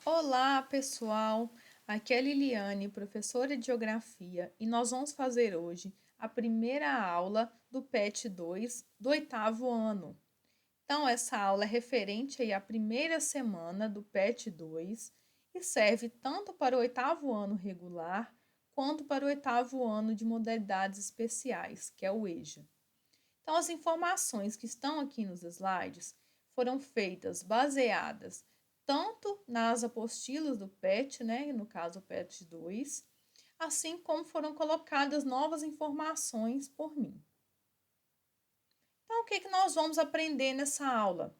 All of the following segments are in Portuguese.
Olá, pessoal! Aqui é a Liliane, professora de Geografia, e nós vamos fazer hoje a primeira aula do PET 2 do oitavo ano. Então, essa aula é referente aí à primeira semana do PET 2 e serve tanto para o oitavo ano regular quanto para o oitavo ano de modalidades especiais, que é o EJA. Então, as informações que estão aqui nos slides foram feitas baseadas tanto nas apostilas do PET, né, no caso o PET 2, assim como foram colocadas novas informações por mim. Então, o que nós vamos aprender nessa aula?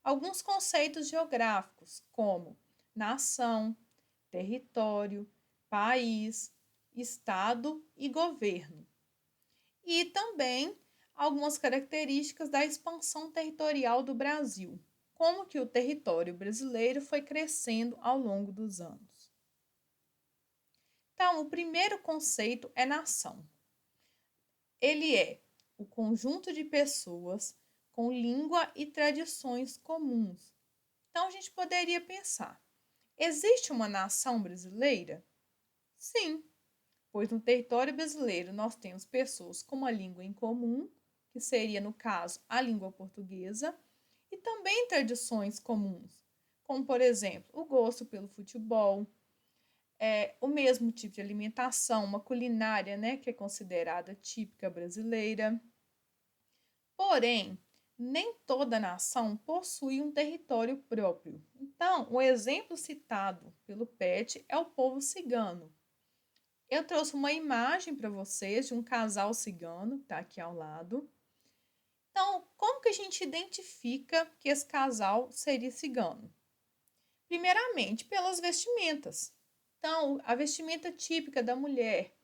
Alguns conceitos geográficos, como nação, território, país, estado e governo. E também algumas características da expansão territorial do Brasil, como que o território brasileiro foi crescendo ao longo dos anos. Então, o primeiro conceito é nação. Ele é o conjunto de pessoas com língua e tradições comuns. Então, a gente poderia pensar: existe uma nação brasileira? Sim, pois no território brasileiro nós temos pessoas com uma língua em comum, que seria, no caso, a língua portuguesa, e também tradições comuns, como, por exemplo, o gosto pelo futebol, o mesmo tipo de alimentação, uma culinária, né, que é considerada típica brasileira. Porém, nem toda nação possui um território próprio. Então, o exemplo citado pelo PET é o povo cigano. Eu trouxe uma imagem para vocês de um casal cigano, que está aqui ao lado. Então, como que a gente identifica que esse casal seria cigano? Primeiramente, pelas vestimentas. Então, a vestimenta típica da mulher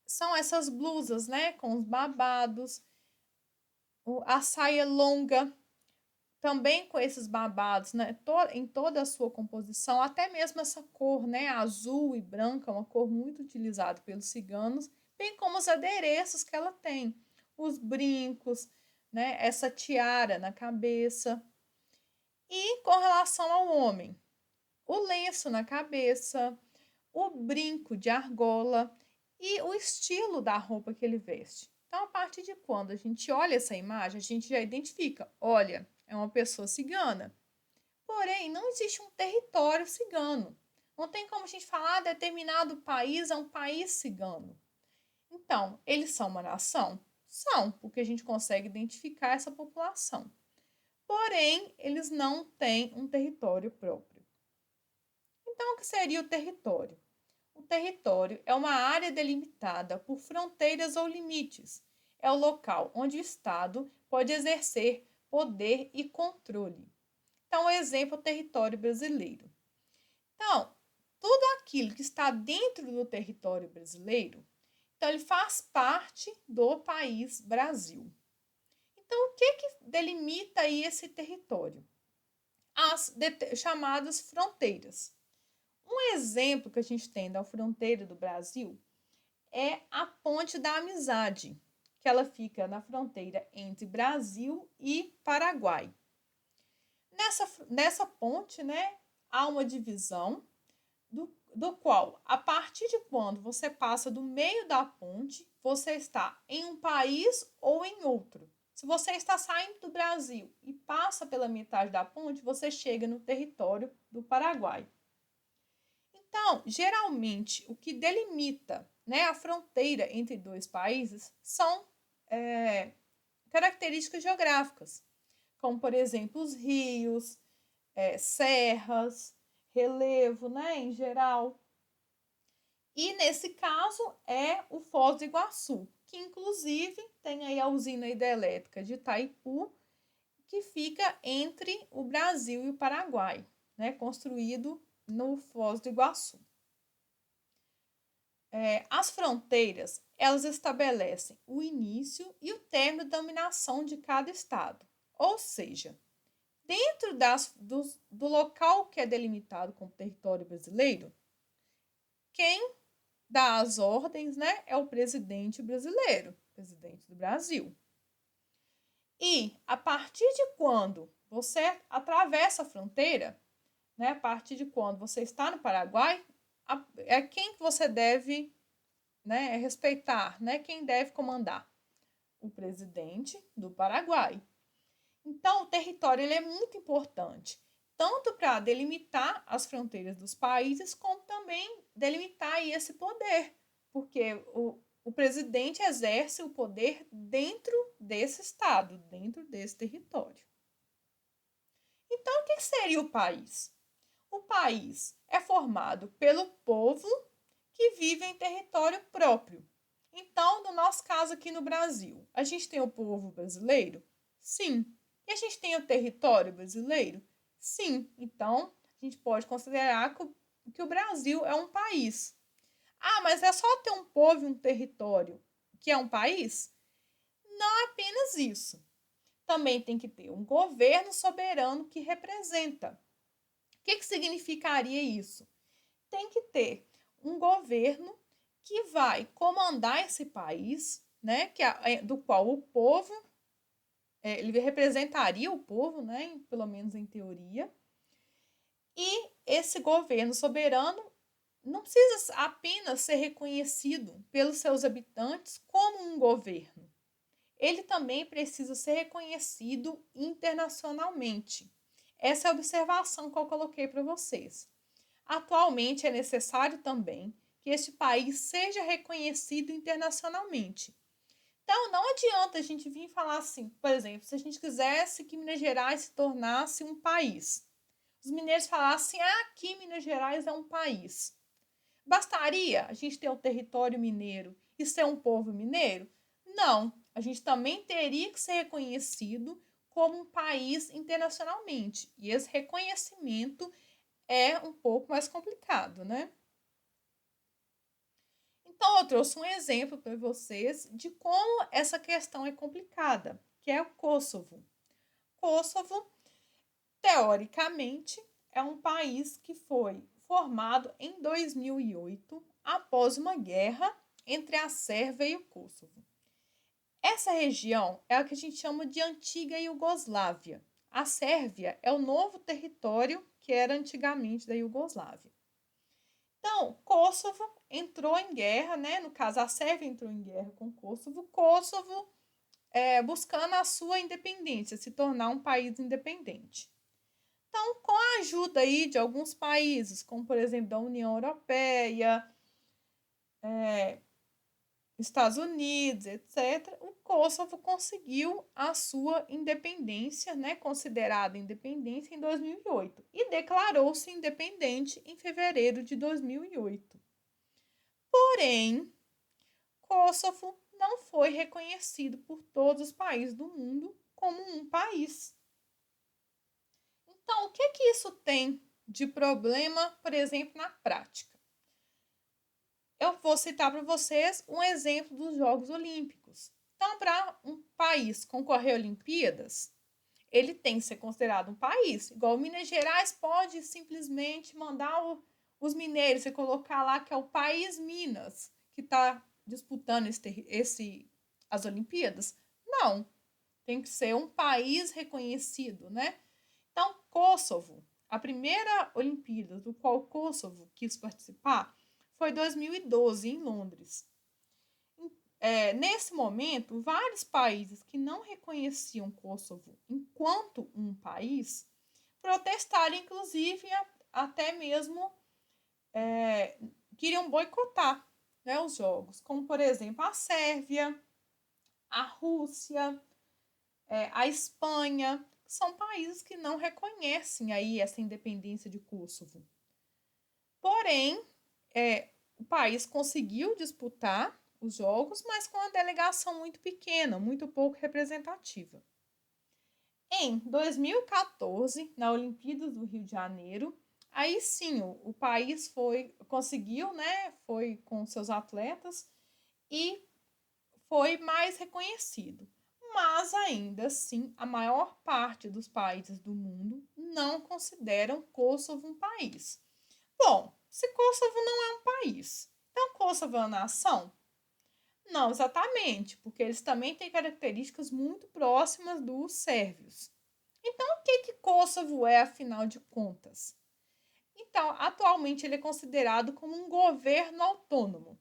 são essas blusas, né, com os babados, a saia longa, também com esses babados, né, em toda a sua composição, até mesmo essa cor, né, azul e branca, uma cor muito utilizada pelos ciganos, bem como os adereços que ela tem, os brincos, né, essa tiara na cabeça. E com relação ao homem, o lenço na cabeça, o brinco de argola e o estilo da roupa que ele veste. Então, a partir de quando a gente olha essa imagem, a gente já identifica: olha, é uma pessoa cigana. Porém, não existe um território cigano. Não tem como a gente falar determinado país é um país cigano. Então, eles são uma nação? São, porque a gente consegue identificar essa população. Porém, eles não têm um território próprio. Então, o que seria o território? O território é uma área delimitada por fronteiras ou limites. É o local onde o Estado pode exercer poder e controle. Então, o exemplo é o território brasileiro. Então, tudo aquilo que está dentro do território brasileiro, então ele faz parte do país Brasil. Então, o que delimita aí esse território? As chamadas fronteiras. Um exemplo que a gente tem da fronteira do Brasil é a Ponte da Amizade, que ela fica na fronteira entre Brasil e Paraguai. Nessa ponte, né, há uma divisão do qual, a partir de quando você passa do meio da ponte, você está em um país ou em outro. Se você está saindo do Brasil e passa pela metade da ponte, você chega no território do Paraguai. Então, geralmente, o que delimita, né, a fronteira entre dois países são características geográficas, como, por exemplo, os rios, serras, relevo, né, em geral. E nesse caso é o Foz do Iguaçu, que inclusive tem aí a usina hidrelétrica de Itaipu, que fica entre o Brasil e o Paraguai, né, construído no Foz do Iguaçu. As fronteiras, elas estabelecem o início e o término da dominação de cada estado. Ou seja, dentro do local que é delimitado como território brasileiro, quem dá as ordens, né, é o presidente brasileiro, presidente do Brasil. E a partir de quando você atravessa a fronteira, né, a partir de quando você está no Paraguai, é quem que você deve, né, respeitar, né, quem deve comandar? O presidente do Paraguai. Então, o território ele é muito importante, tanto para delimitar as fronteiras dos países, como também delimitar aí esse poder, porque o presidente exerce o poder dentro desse estado, dentro desse território. Então, o que seria o país? O país é formado pelo povo que vive em território próprio. Então, no nosso caso aqui no Brasil, a gente tem o povo brasileiro? Sim. E a gente tem o território brasileiro? Sim. Então, a gente pode considerar que o Brasil é um país. Ah, mas é só ter um povo e um território que é um país? Não é apenas isso. Também tem que ter um governo soberano que representa. O que significaria isso? Tem que ter um governo que vai comandar esse país, né, do qual o povo, ele representaria o povo, né, pelo menos em teoria, e esse governo soberano não precisa apenas ser reconhecido pelos seus habitantes como um governo. Ele também precisa ser reconhecido internacionalmente. Essa é a observação que eu coloquei para vocês. Atualmente é necessário também que este país seja reconhecido internacionalmente. Então, não adianta a gente vir falar assim, por exemplo, se a gente quisesse que Minas Gerais se tornasse um país. Os mineiros falassem, aqui Minas Gerais é um país. Bastaria a gente ter um território mineiro e ser um povo mineiro? Não, a gente também teria que ser reconhecido como um país internacionalmente. E esse reconhecimento é um pouco mais complicado, né? Então, eu trouxe um exemplo para vocês de como essa questão é complicada, que é o Kosovo. Kosovo, teoricamente, é um país que foi formado em 2008, após uma guerra entre a Sérvia e o Kosovo. Essa região é a que a gente chama de antiga Iugoslávia. A Sérvia é o novo território que era antigamente da Iugoslávia. Então, Kosovo entrou em guerra, né? No caso, a Sérvia entrou em guerra com Kosovo. Kosovo buscando a sua independência, se tornar um país independente. Então, com a ajuda aí de alguns países, como por exemplo da União Europeia, Estados Unidos, etc., o Kosovo conseguiu a sua independência, né, considerada independência em 2008 e declarou-se independente em fevereiro de 2008. Porém, Kosovo não foi reconhecido por todos os países do mundo como um país. Então, o que isso tem de problema, por exemplo, na prática? Eu vou citar para vocês um exemplo dos Jogos Olímpicos. Então, para um país concorrer a Olimpíadas, ele tem que ser considerado um país. Igual Minas Gerais pode simplesmente mandar os mineiros e colocar lá que é o país Minas que está disputando as Olimpíadas. Não, tem que ser um país reconhecido, né? Então, Kosovo, a primeira Olimpíada do qual Kosovo quis participar foi 2012, em Londres. Nesse momento, vários países que não reconheciam Kosovo enquanto um país protestaram, inclusive, até mesmo queriam boicotar, né, os jogos, como, por exemplo, a Sérvia, a Rússia, a Espanha, são países que não reconhecem aí essa independência de Kosovo. Porém, o país conseguiu disputar os jogos, mas com uma delegação muito pequena, muito pouco representativa. Em 2014, na Olimpíada do Rio de Janeiro, aí sim o país conseguiu, né, foi com seus atletas e foi mais reconhecido. Mas ainda assim, a maior parte dos países do mundo não consideram Kosovo um país. Bom, se Kosovo não é um país, então Kosovo é uma nação? Não exatamente, porque eles também têm características muito próximas dos sérvios. Então, o que Kosovo é, afinal de contas? Então, atualmente ele é considerado como um governo autônomo.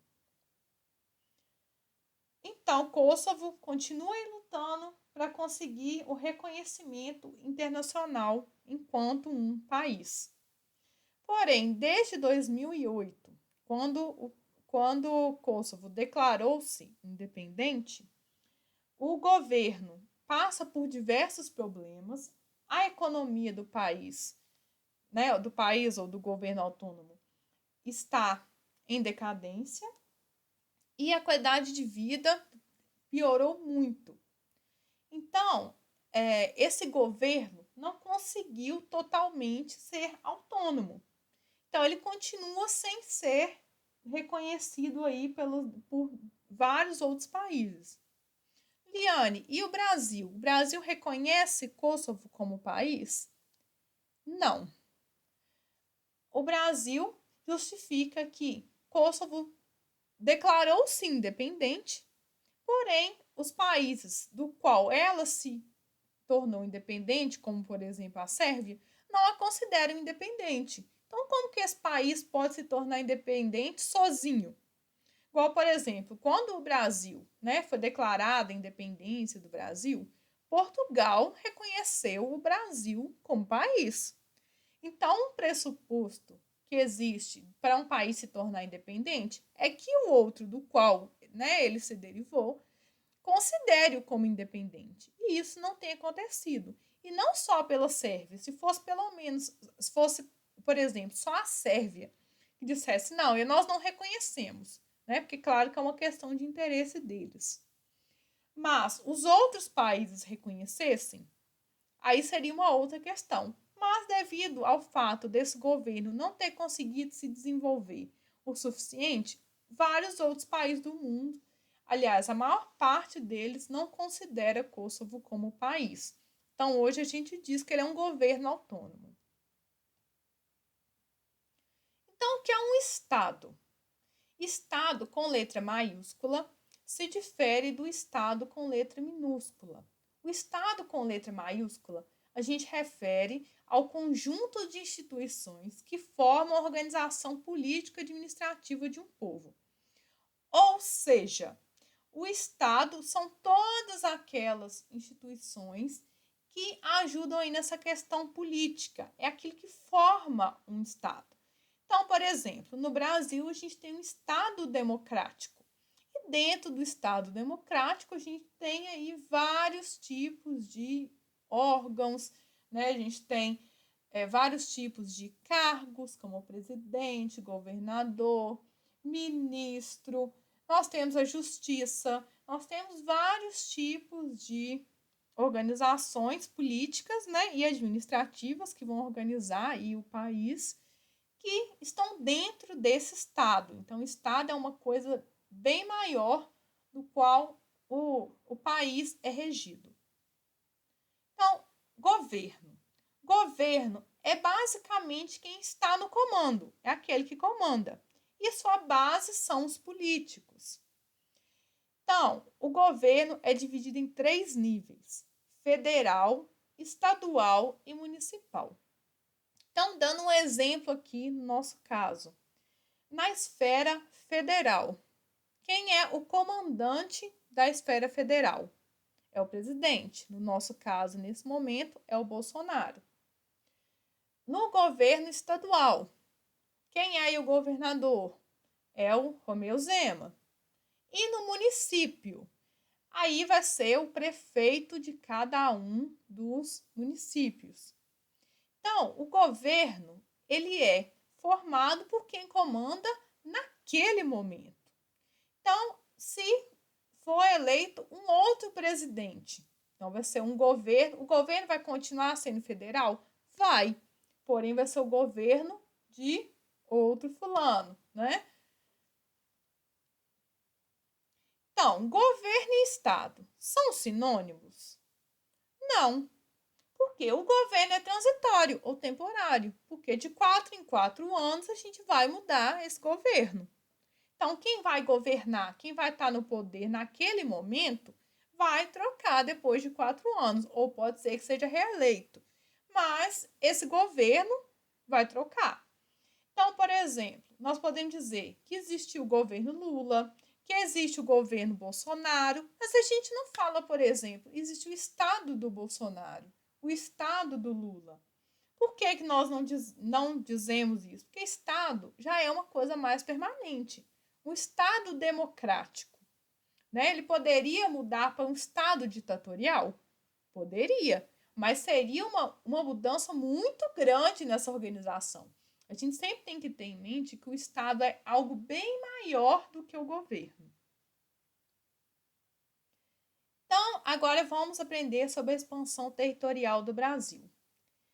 Então, Kosovo continua aí lutando para conseguir o reconhecimento internacional enquanto um país. Porém, desde 2008, quando o Kosovo declarou-se independente, o governo passa por diversos problemas, a economia do país, né, do país ou do governo autônomo, está em decadência e a qualidade de vida piorou muito. Então, esse governo não conseguiu totalmente ser autônomo. Então, ele continua sem ser reconhecido aí por vários outros países. Liane, e o Brasil? O Brasil reconhece Kosovo como país? Não. O Brasil justifica que Kosovo declarou-se independente, porém, os países do qual ela se tornou independente, como por exemplo a Sérvia, não a consideram independente. Então, como que esse país pode se tornar independente sozinho? Igual, por exemplo, quando o Brasil, né, foi declarada a independência do Brasil, Portugal reconheceu o Brasil como país. Então, um pressuposto que existe para um país se tornar independente é que o outro do qual, né, ele se derivou considere-o como independente. E isso não tem acontecido. E não só pela Sérvia, se fosse pelo menos, se fosse, por exemplo, só a Sérvia que dissesse, não, e nós não reconhecemos, né? Porque claro que é uma questão de interesse deles. Mas os outros países reconhecessem, aí seria uma outra questão. Mas devido ao fato desse governo não ter conseguido se desenvolver o suficiente, vários outros países do mundo, aliás, a maior parte deles não considera Kosovo como país. Então, hoje a gente diz que ele é um governo autônomo. Então, o que é um Estado? Estado com letra maiúscula se difere do Estado com letra minúscula. O Estado com letra maiúscula a gente refere ao conjunto de instituições que formam a organização política e administrativa de um povo. Ou seja, o Estado são todas aquelas instituições que ajudam aí nessa questão política. É aquilo que forma um Estado. Então, por exemplo, no Brasil a gente tem um Estado democrático. E dentro do Estado democrático a gente tem aí vários tipos de órgãos, né? A gente tem vários tipos de cargos, como presidente, governador, ministro, nós temos a justiça, nós temos vários tipos de organizações políticas, né, e administrativas que vão organizar aí o país, que estão dentro desse Estado. Então, o Estado é uma coisa bem maior do qual o país é regido. Então, governo. Governo é basicamente quem está no comando, é aquele que comanda. E sua base são os políticos. Então, o governo é dividido em 3 níveis: federal, estadual e municipal. Então, dando um exemplo aqui no nosso caso, na esfera federal, quem é o comandante da esfera federal? É o presidente. No nosso caso, nesse momento, é o Bolsonaro. No governo estadual, quem é o governador? É o Romeu Zema. E no município, aí vai ser o prefeito de cada um dos municípios. Então, o governo, ele é formado por quem comanda naquele momento. Então, se for eleito um outro presidente, então vai ser um governo, o governo vai continuar sendo federal? Vai, porém vai ser o governo de outro fulano, né? Então, governo e Estado são sinônimos? Não, porque o governo é transitório ou temporário, porque de 4 em 4 anos a gente vai mudar esse governo. Então, quem vai governar, quem vai estar no poder naquele momento, vai trocar depois de 4 anos, ou pode ser que seja reeleito. Mas esse governo vai trocar. exemplo, nós podemos dizer que existe o governo Lula, que existe o governo Bolsonaro, mas a gente não fala, por exemplo, existe o estado do Bolsonaro, o estado do Lula. Por que nós não dizemos isso? Porque estado já é uma coisa mais permanente. Um estado democrático, né? Ele poderia mudar para um estado ditatorial? Poderia, mas seria uma mudança muito grande nessa organização. A gente sempre tem que ter em mente que o Estado é algo bem maior do que o governo. Então, agora vamos aprender sobre a expansão territorial do Brasil.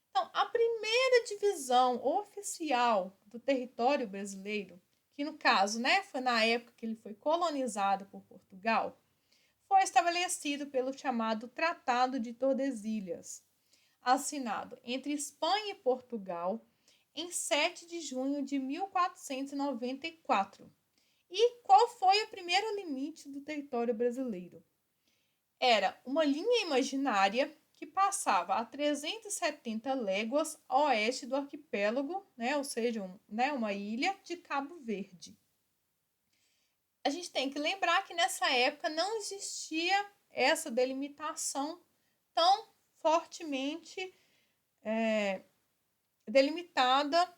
Então, a primeira divisão oficial do território brasileiro, que no caso, né, foi na época que ele foi colonizado por Portugal, foi estabelecido pelo chamado Tratado de Tordesilhas, assinado entre Espanha e Portugal em 7 de junho de 1494. E qual foi o primeiro limite do território brasileiro? Era uma linha imaginária que passava a 370 léguas a oeste do arquipélago, né, ou seja, uma ilha de Cabo Verde. A gente tem que lembrar que nessa época não existia essa delimitação tão fortemente delimitada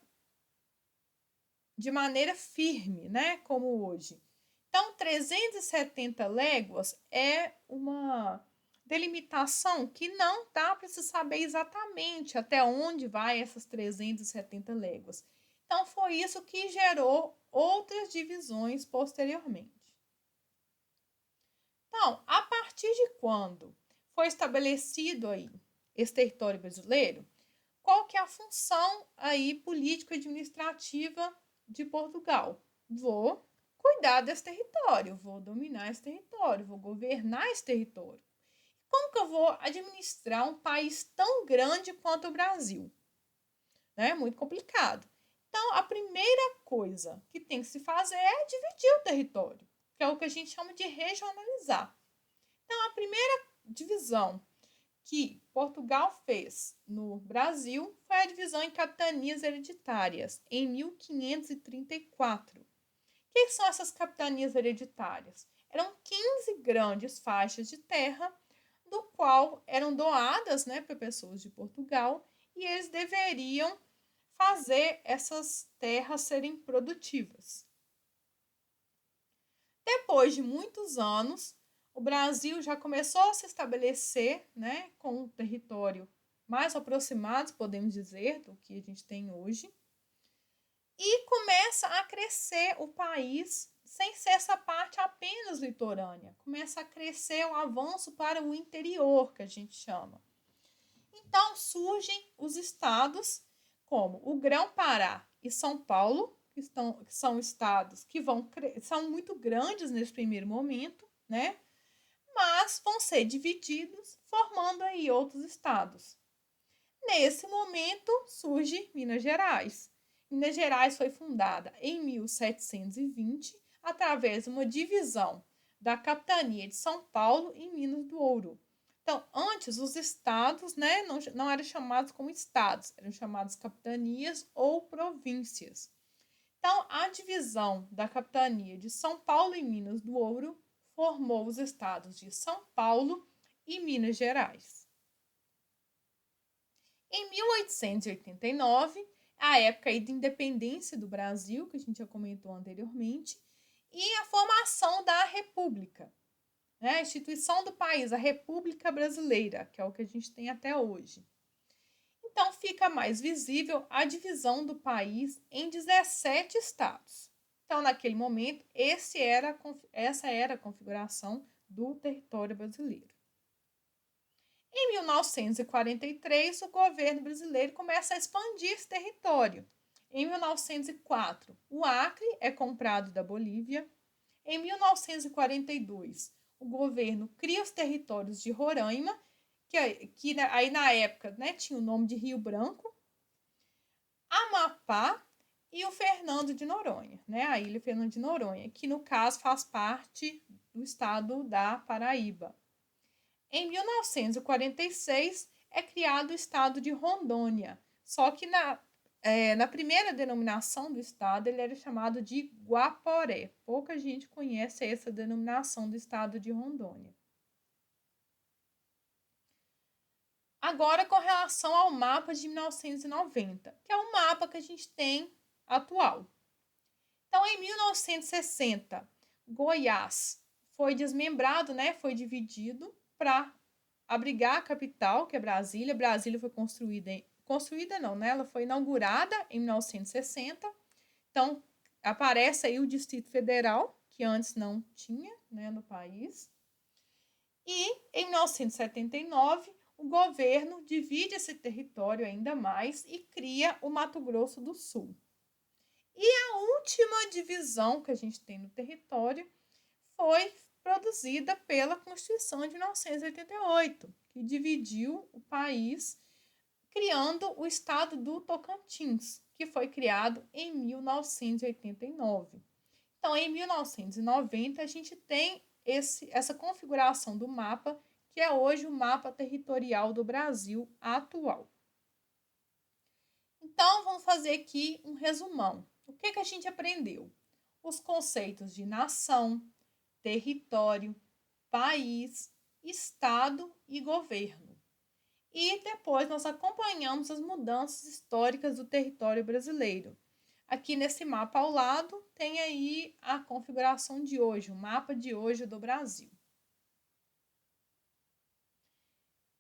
de maneira firme, né, como hoje. Então, 370 léguas é uma delimitação que não dá para se saber exatamente até onde vai essas 370 léguas. Então, foi isso que gerou outras divisões posteriormente. Então, a partir de quando foi estabelecido aí esse território brasileiro, qual que é a função aí político-administrativa de Portugal? Vou cuidar desse território, vou dominar esse território, vou governar esse território. Como que eu vou administrar um país tão grande quanto o Brasil? É muito complicado. Então, a primeira coisa que tem que se fazer é dividir o território, que é o que a gente chama de regionalizar. Então, a primeira divisão que Portugal fez no Brasil foi a divisão em capitanias hereditárias, em 1534. O que são essas capitanias hereditárias? Eram 15 grandes faixas de terra, do qual eram doadas, né, para pessoas de Portugal, e eles deveriam fazer essas terras serem produtivas. Depois de muitos anos, o Brasil já começou a se estabelecer, né, com um território mais aproximado, podemos dizer, do que a gente tem hoje, e começa a crescer o país sem ser essa parte apenas litorânea. Começa a crescer o avanço para o interior, que a gente chama. Então surgem os estados como o Grão-Pará e São Paulo, que são estados que são muito grandes nesse primeiro momento, né? Mas vão ser divididos, formando aí outros estados. Nesse momento surge Minas Gerais. Minas Gerais foi fundada em 1720 através de uma divisão da capitania de São Paulo e Minas do Ouro. Então, antes os estados, né, não eram chamados como estados, eram chamados capitanias ou províncias. Então, a divisão da capitania de São Paulo e Minas do Ouro formou os estados de São Paulo e Minas Gerais. Em 1889, a época aí de independência do Brasil, que a gente já comentou anteriormente, e a formação da República, né? A instituição do país, a República Brasileira, que é o que a gente tem até hoje. Então, fica mais visível a divisão do país em 17 estados. Então, naquele momento, essa era a configuração do território brasileiro. Em 1943, o governo brasileiro começa a expandir esse território. Em 1904, o Acre é comprado da Bolívia. Em 1942, o governo cria os territórios de Roraima, que aí na época, né, tinha o nome de Rio Branco, Amapá e o Fernando de Noronha, né, a ilha Fernando de Noronha, que no caso faz parte do estado da Paraíba. Em 1946 é criado o estado de Rondônia, só que Na primeira denominação do estado, ele era chamado de Guaporé. Pouca gente conhece essa denominação do estado de Rondônia. Agora, com relação ao mapa de 1990, que é o mapa que a gente tem atual. Então, em 1960, Goiás foi desmembrado, né? Foi dividido para abrigar a capital, que é Brasília. Brasília foi construída não, né? Ela foi inaugurada em 1960. Então, aparece aí o Distrito Federal, que antes não tinha, né, no país. E em 1979, o governo divide esse território ainda mais e cria o Mato Grosso do Sul. E a última divisão que a gente tem no território foi produzida pela Constituição de 1988, que dividiu o país, criando o estado do Tocantins, que foi criado em 1989. Então, em 1990, a gente tem essa configuração do mapa, que é hoje o mapa territorial do Brasil atual. Então, vamos fazer aqui um resumão. O que a gente aprendeu? Os conceitos de nação, território, país, estado e governo. E depois nós acompanhamos as mudanças históricas do território brasileiro. Aqui nesse mapa ao lado tem aí a configuração de hoje, o mapa de hoje do Brasil.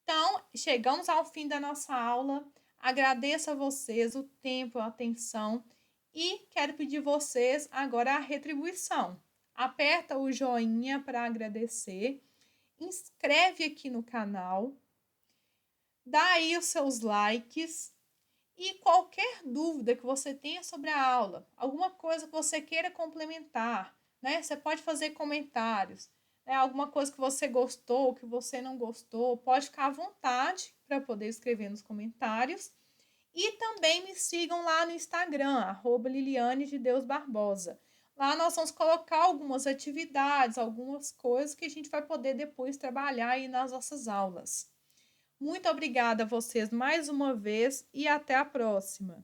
Então, chegamos ao fim da nossa aula. Agradeço a vocês o tempo, a atenção e quero pedir vocês agora a retribuição. Aperta o joinha para agradecer, inscreve aqui no canal, dá aí os seus likes e qualquer dúvida que você tenha sobre a aula, alguma coisa que você queira complementar, né? Você pode fazer comentários, né? Alguma coisa que você gostou, que você não gostou, pode ficar à vontade para poder escrever nos comentários. E também me sigam lá no Instagram, @Liliane de Deus Barbosa. Lá nós vamos colocar algumas atividades, algumas coisas que a gente vai poder depois trabalhar aí nas nossas aulas. Muito obrigada a vocês mais uma vez e até a próxima.